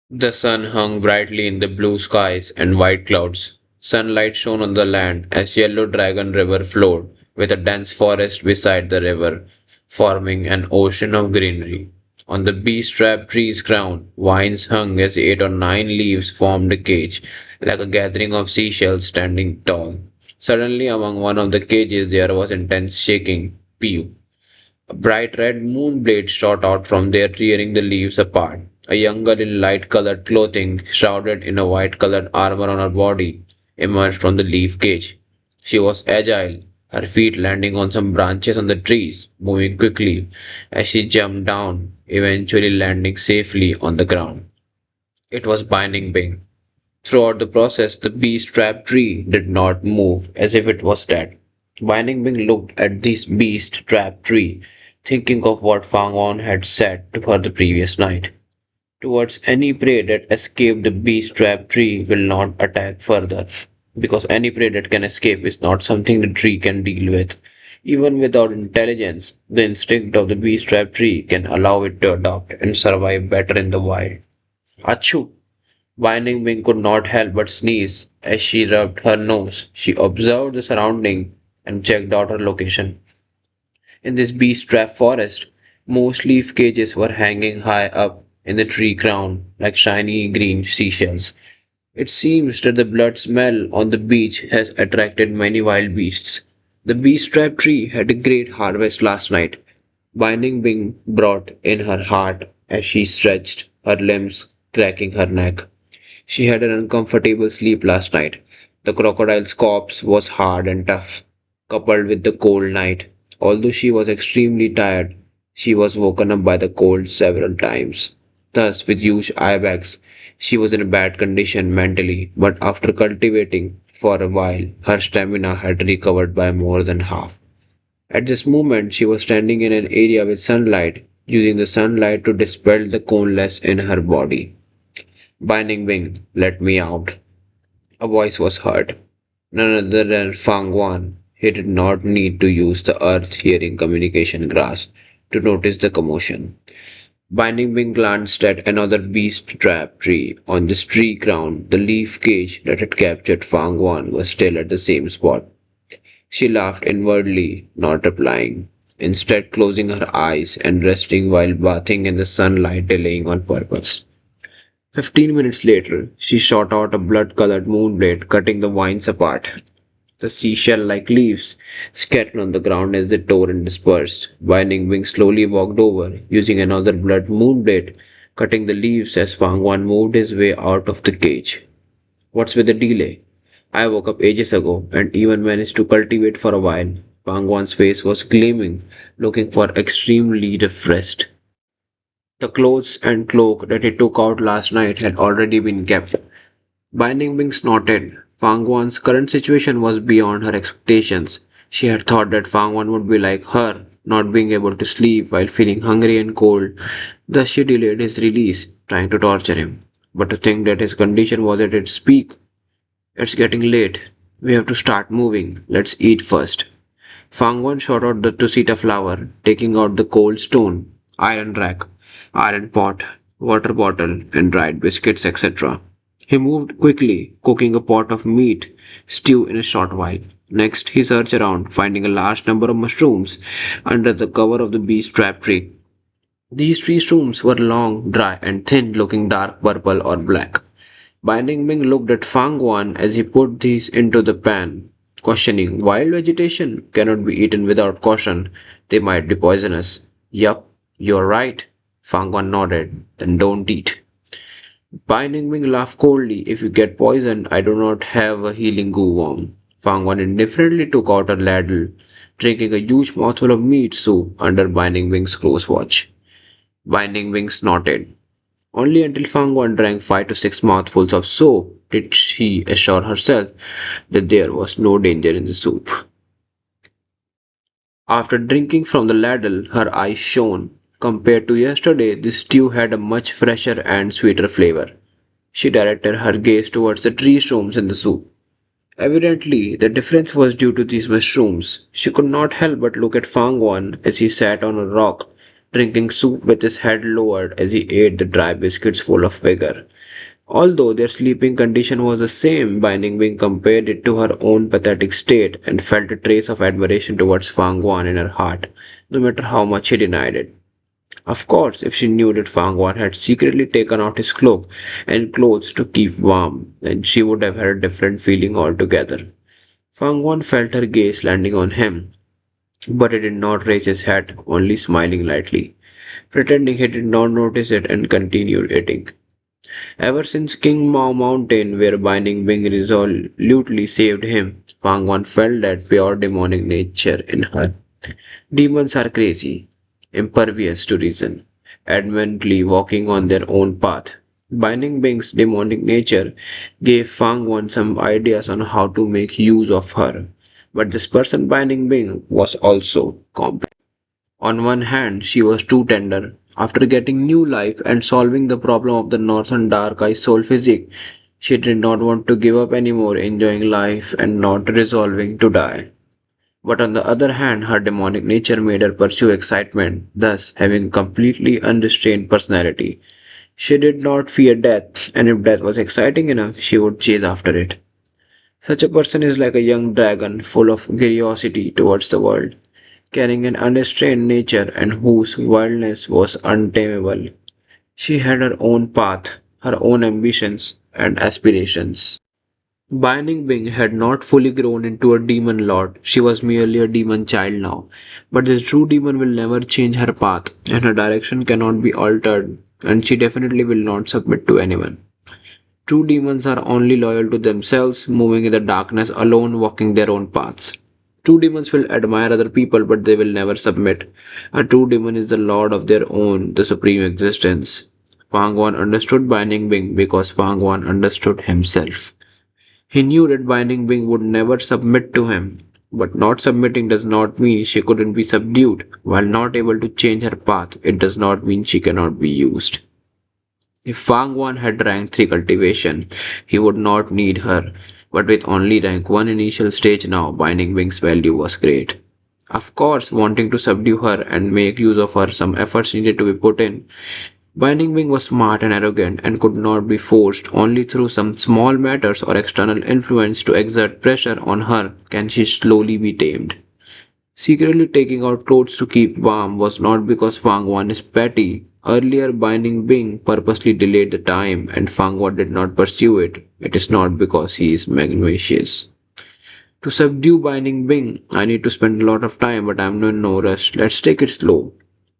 The sun hung brightly in the blue skies and white clouds. Sunlight shone on the land as Yellow Dragon River flowed, with a dense forest beside the river, forming an ocean of greenery. On the bee-strapped tree's crown, vines hung as 8 or 9 leaves formed a cage, like a gathering of seashells standing tall. Suddenly, among one of the cages, there was intense shaking. Pew! A bright red moon blade shot out from there, tearing the leaves apart. A young girl in light colored clothing, shrouded in a white colored armor on her body, emerged from the leaf cage. She was agile, her feet landing on some branches on the trees, moving quickly as she jumped down, eventually landing safely on the ground. It was Binding Bing. Throughout the process, the bee-strapped tree did not move, as if it was dead. Binding Bing looked at this bee-strapped tree, thinking of what Fang On had said to her the previous night. Towards any prey that escaped the bee-strapped tree will not attack further, because any prey that can escape is not something the tree can deal with. Even without intelligence, the instinct of the bee-strapped tree can allow it to adapt and survive better in the wild. Achoo! Winding Wing could not help but sneeze as she rubbed her nose. She observed the surrounding and checked out her location. In this beast-trap forest, most leaf cages were hanging high up in the tree crown like shiny green seashells. It seems that the blood smell on the beach has attracted many wild beasts. The beast-trap tree had a great harvest last night. Binding Bing brought in her heart as she stretched her limbs, cracking her neck. She had an uncomfortable sleep last night. The crocodile's corpse was hard and tough, coupled with the cold night. Although she was extremely tired, she was woken up by the cold several times. Thus, with huge eye bags, she was in a bad condition mentally, but after cultivating for a while, her stamina had recovered by more than half. At this moment, she was standing in an area with sunlight, using the sunlight to dispel the coldness in her body. Binding Wing, let me out. A voice was heard. None other than Fang Guan. He did not need to use the earth hearing communication grass to notice the commotion. Binding Wing glanced at another beast trap tree. On this tree crown, the leaf cage that had captured Fang Guan was still at the same spot. She laughed inwardly, not replying, instead closing her eyes and resting while bathing in the sunlight, delaying on purpose. 15 minutes later, she shot out a blood-colored moonblade, cutting the vines apart. The seashell-like leaves scattered on the ground as they tore and dispersed. Binding Wing slowly walked over, using another blood moonblade, cutting the leaves as Fang Wan moved his way out of the cage. What's with the delay? I woke up ages ago and even managed to cultivate for a while. Fang Wan's face was gleaming, looking for extremely refreshed. The clothes and cloak that he took out last night had already been kept. Binding Wing snorted. Fangwan's current situation was beyond her expectations. She had thought that Fangwan would be like her, not being able to sleep while feeling hungry and cold. Thus she delayed his release, trying to torture him. But to think that his condition was at its peak. It's getting late. We have to start moving. Let's eat first. Fangwan shot out the Tusita flower, taking out the cold stone, iron rack, iron pot, water bottle, and dried biscuits, etc. He moved quickly, cooking a pot of meat stew in a short while. Next, he searched around, finding a large number of mushrooms under the cover of the bee's trap tree. These tree shrooms were long, dry, and thin, looking dark purple or black. Binding Ming looked at Fang Guan as he put these into the pan, questioning, wild vegetation cannot be eaten without caution. They might be poisonous. Yup, you're right. Fang Guan nodded. Then don't eat. Binding Wing laughed coldly. If you get poisoned, I do not have a healing goo worm. Fang Guan indifferently took out a ladle, drinking a huge mouthful of meat soup under Binding Wing's close watch. Binding Wing snorted. Only until Fang Guan drank 5 to 6 mouthfuls of soap did she assure herself that there was no danger in the soup. After drinking from the ladle, her eyes shone. Compared to yesterday, this stew had a much fresher and sweeter flavor. She directed her gaze towards the tree shrooms in the soup. Evidently, the difference was due to these mushrooms. She could not help but look at Fang Wan as he sat on a rock, drinking soup with his head lowered as he ate the dry biscuits full of vigor. Although their sleeping condition was the same, Binding Wing compared it to her own pathetic state and felt a trace of admiration towards Fang Guan in her heart, no matter how much she denied it. Of course, if she knew that Fang Guan had secretly taken out his cloak and clothes to keep warm, then she would have had a different feeling altogether. Fang Guan felt her gaze landing on him, but he did not raise his head, only smiling lightly, pretending he did not notice it and continued eating. Ever since King Mao Mountain, where Binding Wing resolutely saved him, Fang Wan felt that pure demonic nature in her. Demons are crazy, impervious to reason, adamantly walking on their own path. Binding Wing's demonic nature gave Fang Wan some ideas on how to make use of her. But this person Binding Wing was also complex. On one hand, she was too tender. After getting new life and solving the problem of the northern dark eye soul physique, she did not want to give up anymore enjoying life and not resolving to die. But on the other hand, her demonic nature made her pursue excitement, thus having completely unrestrained personality. She did not fear death, and if death was exciting enough, she would chase after it. Such a person is like a young dragon full of curiosity towards the world, carrying an unrestrained nature and whose wildness was untamable. She had her own path, her own ambitions and aspirations. Bionic Wing had not fully grown into a demon lord, she was merely a demon child now. But this true demon will never change her path, and her direction cannot be altered, and she definitely will not submit to anyone. True demons are only loyal to themselves, moving in the darkness alone, walking their own paths. True demons will admire other people, but they will never submit. A true demon is the lord of their own, the supreme existence. Fang Wan understood Binding Wing because Fang Wan understood himself. He knew that Binding Wing would never submit to him, but not submitting does not mean she couldn't be subdued. While not able to change her path, it does not mean she cannot be used. If Fang Wan had rank 3 cultivation, he would not need her, but with only rank 1 initial stage now, Binding Wing's value was great. Of course, wanting to subdue her and make use of her, some efforts needed to be put in. Binding Wing was smart and arrogant and could not be forced. Only through some small matters or external influence to exert pressure on her can she slowly be tamed. Secretly taking out clothes to keep warm was not because Fang Wan is petty. Earlier, Binding Wing purposely delayed the time and Fang Wan did not pursue it. It is not because he is magnanimous. To subdue Binding Wing, I need to spend a lot of time, but I'm in no rush. Let's take it slow.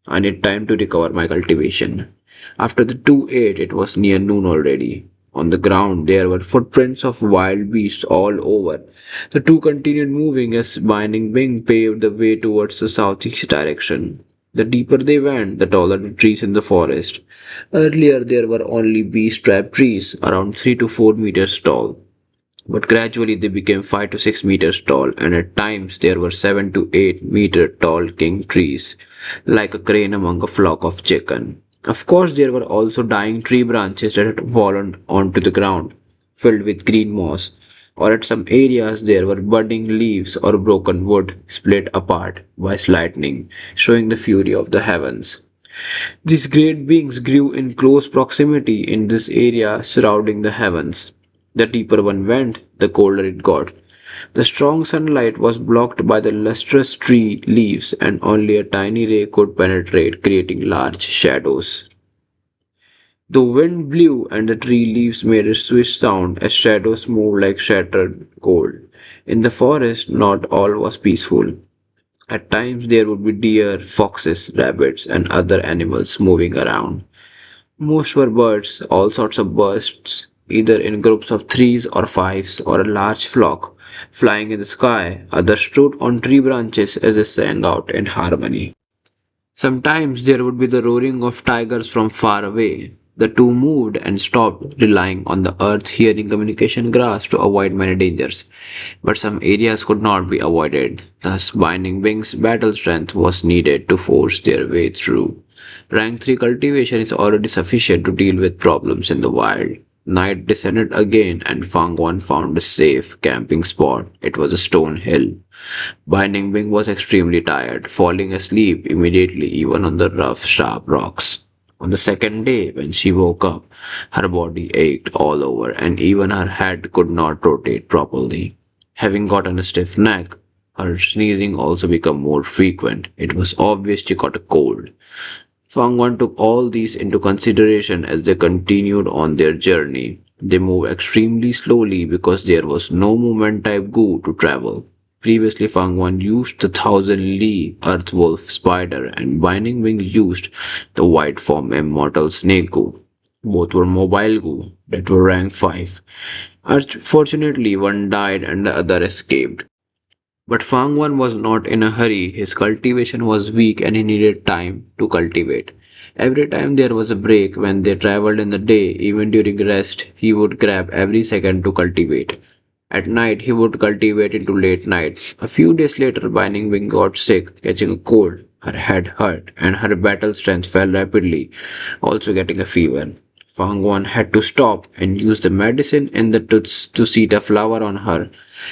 I need time to recover my cultivation. After the two ate, it was near noon already. On the ground, there were footprints of wild beasts all over. The two continued moving as Binding Wing paved the way towards the southeast direction. The deeper they went, the taller the trees in the forest. Earlier, there were only beast-trapped trees, around 3 to 4 meters tall. But gradually they became 5 to 6 meters tall, and at times there were 7 to 8-meter tall king trees, like a crane among a flock of chicken. Of course, there were also dying tree branches that had fallen onto the ground, filled with green moss, or at some areas there were budding leaves or broken wood split apart by lightning, showing the fury of the heavens. These great beings grew in close proximity in this area surrounding the heavens. The deeper one went, the colder it got. The strong sunlight was blocked by the lustrous tree leaves, and only a tiny ray could penetrate, creating large shadows. The wind blew, and the tree leaves made a swish sound as shadows moved like shattered gold. In the forest, not all was peaceful. At times, there would be deer, foxes, rabbits, and other animals moving around. Most were birds, all sorts of birds, either in groups of threes or fives or a large flock, flying in the sky. Others stood on tree branches as they sang out in harmony. Sometimes there would be the roaring of tigers from far away. The two moved and stopped, relying on the earth hearing communication grass to avoid many dangers. But some areas could not be avoided. Thus, Binding Wing's battle strength was needed to force their way through. Rank 3 cultivation is already sufficient to deal with problems in the wild. Night descended again and Fang Wan found a safe camping spot. It was a stone hill. Binding Wing was extremely tired, falling asleep immediately even on the rough, sharp rocks. On the second day, when she woke up, her body ached all over and even her head could not rotate properly. Having gotten a stiff neck, her sneezing also became more frequent. It was obvious she got a cold. Fangwan took all these into consideration as they continued on their journey. They moved extremely slowly because there was no movement type goo to travel. Previously, Fangwan used the Thousand Li Earth Wolf spider and Binding Wing used the white form Immortal Snake goo. Both were mobile goo that were rank 5. Unfortunately, one died and the other escaped. But Fangwan was not in a hurry. His cultivation was weak and he needed time to cultivate. Every time there was a break when they traveled in the day, even during rest, he would grab every second to cultivate. At night, he would cultivate into late nights. A few days later, Binding Wing got sick, catching a cold. Her head hurt, and her battle strength fell rapidly, also getting a fever. Fangwan had to stop and use the medicine in the toots to seed a flower on her,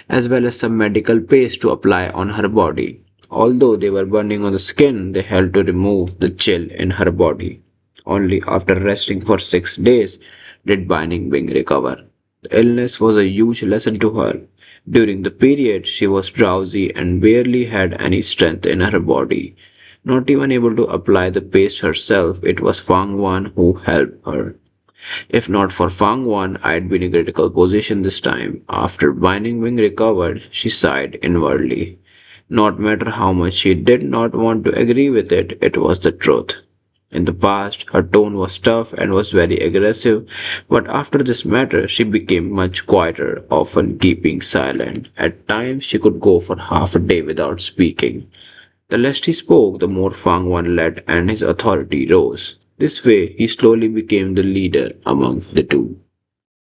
as well as some medical paste to apply on her body. Although they were burning on the skin, they helped to remove the chill in her body. Only after resting for 6 days did Binding Wing recover. The illness was a huge lesson to her. During the period, she was drowsy and barely had any strength in her body. Not even able to apply the paste herself, it was Fang Wan who helped her. If not for Fang Wan, I'd be in a critical position this time. After Binding Wing recovered, she sighed inwardly. Not matter how much she did not want to agree with it, it was the truth. In the past, her tone was tough and was very aggressive, but after this matter, she became much quieter, often keeping silent. At times, she could go for half a day without speaking. The less he spoke, the more Fang Wan led and his authority rose. This way, he slowly became the leader among the two.